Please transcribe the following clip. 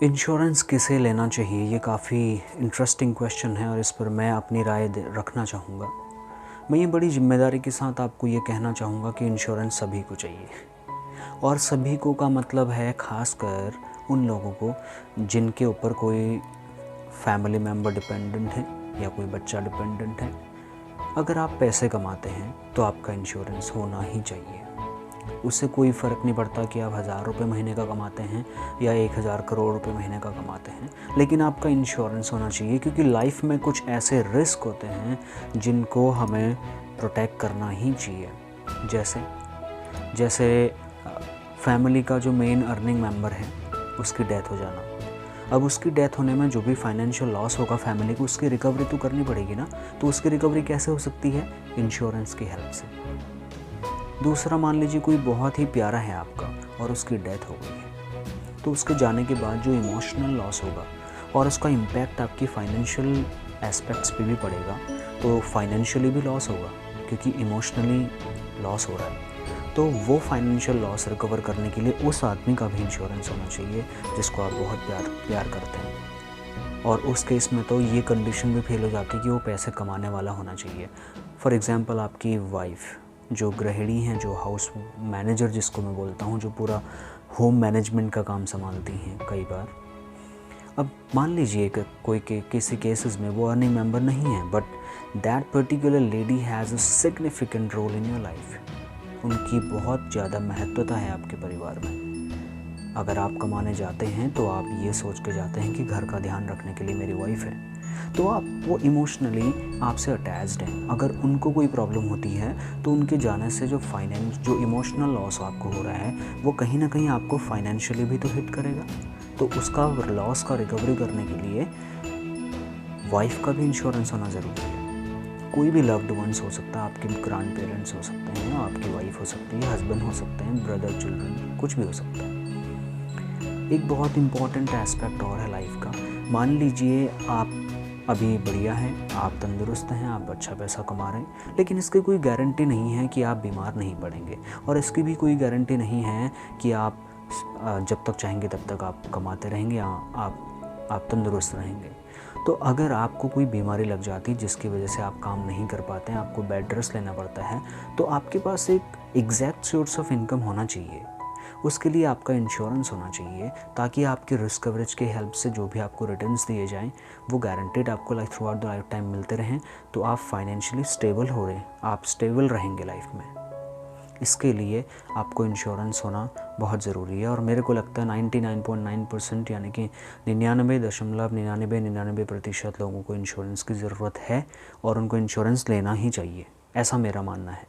Insurance किसे लेना चाहिए, ये काफ़ी इंटरेस्टिंग क्वेश्चन है और इस पर मैं अपनी राय रखना चाहूँगा। मैं ये बड़ी ज़िम्मेदारी के साथ आपको ये कहना चाहूँगा कि इंश्योरेंस सभी को चाहिए। और सभी को का मतलब है ख़ासकर उन लोगों को जिनके ऊपर कोई फैमिली मेम्बर डिपेंडेंट है या कोई बच्चा डिपेंडेंट है। अगर आप पैसे कमाते हैं तो आपका इंश्योरेंस होना ही चाहिए। उससे कोई फ़र्क नहीं पड़ता कि आप 1000 रुपये महीने का कमाते हैं या 1000 करोड़ रुपए महीने का कमाते हैं, लेकिन आपका इंश्योरेंस होना चाहिए, क्योंकि लाइफ में कुछ ऐसे रिस्क होते हैं जिनको हमें प्रोटेक्ट करना ही चाहिए। जैसे फैमिली का जो मेन अर्निंग मेंबर है उसकी डेथ हो जाना। अब उसकी डेथ होने में जो भी फाइनेंशियल लॉस होगा फैमिली को, उसकी रिकवरी तो करनी पड़ेगी ना। तो उसकी रिकवरी कैसे हो सकती है? इंश्योरेंस की हेल्प से। दूसरा, मान लीजिए कोई बहुत ही प्यारा है आपका और उसकी डेथ हो गई है, तो उसके जाने के बाद जो इमोशनल लॉस होगा और उसका इम्पैक्ट आपकी फाइनेंशियल एस्पेक्ट्स पे भी पड़ेगा, तो फाइनेंशियली भी लॉस होगा क्योंकि इमोशनली लॉस हो रहा है। तो वो फाइनेंशियल लॉस रिकवर करने के लिए उस आदमी का भी इंश्योरेंस होना चाहिए जिसको आप बहुत प्यार करते हैं। और उस केस में तो ये कंडीशन भी फेल हो जाती है कि वो पैसे कमाने वाला होना चाहिए। फॉर एग्ज़ाम्पल, आपकी वाइफ जो गृहिणी हैं, जो हाउस मैनेजर जिसको मैं बोलता हूँ, जो पूरा होम मैनेजमेंट का काम संभालती हैं कई बार। अब मान लीजिए कि किसी केसेस में वो अर्निंग मेंबर नहीं है, but that particular lady has a significant role in your life. उनकी बहुत ज़्यादा महत्वता है आपके परिवार में। अगर आप कमाने जाते हैं तो आप ये सोच के जाते हैं कि घर का ध्यान रखने के लिए मेरी वाइफ है, तो वो इमोशनली आपसे अटैच्ड हैं। अगर उनको कोई प्रॉब्लम होती है तो उनके जाने से जो इमोशनल लॉस आपको हो रहा है वो कहीं ना कहीं आपको फाइनेंशियली भी तो हिट करेगा। तो उसका लॉस का रिकवरी करने के लिए वाइफ का भी इंश्योरेंस होना ज़रूरी है। कोई भी लव्ड वंस हो सकता है, आपके ग्रैंड पेरेंट्स हो सकते हैं, आपकी वाइफ हो सकती है, हस्बैंड हो सकते हैं, ब्रदर, चिल्ड्रन, कुछ भी हो सकता है। एक बहुत इम्पॉर्टेंट एस्पेक्ट और है लाइफ का। मान लीजिए आप अभी बढ़िया हैं, आप तंदुरुस्त हैं, आप अच्छा पैसा कमा रहे हैं, लेकिन इसकी कोई गारंटी नहीं है कि आप बीमार नहीं पड़ेंगे, और इसकी भी कोई गारंटी नहीं है कि आप जब तक चाहेंगे तब तक आप कमाते रहेंगे या आप तंदुरुस्त रहेंगे। तो अगर आपको कोई बीमारी लग जाती जिसकी वजह से आप काम नहीं कर पाते हैं, आपको बेड रेस्ट लेना पड़ता है, तो आपके पास एक एग्जैक्ट सोर्स ऑफ इनकम होना चाहिए। उसके लिए आपका इंश्योरेंस होना चाहिए ताकि आपके रिस्क कवरेज की हेल्प से जो भी आपको रिटर्न्स दिए जाएं वो गारंटेड आपको life through out the life time मिलते रहें। तो आप फाइनेंशियली स्टेबल हो रहे हैं, आप स्टेबल रहेंगे लाइफ में। इसके लिए आपको इंश्योरेंस होना बहुत ज़रूरी है। और मेरे को लगता है 99.9% यानी कि 99.9999% लोगों को इंश्योरेंस की ज़रूरत है और उनको इंश्योरेंस लेना ही चाहिए, ऐसा मेरा मानना है।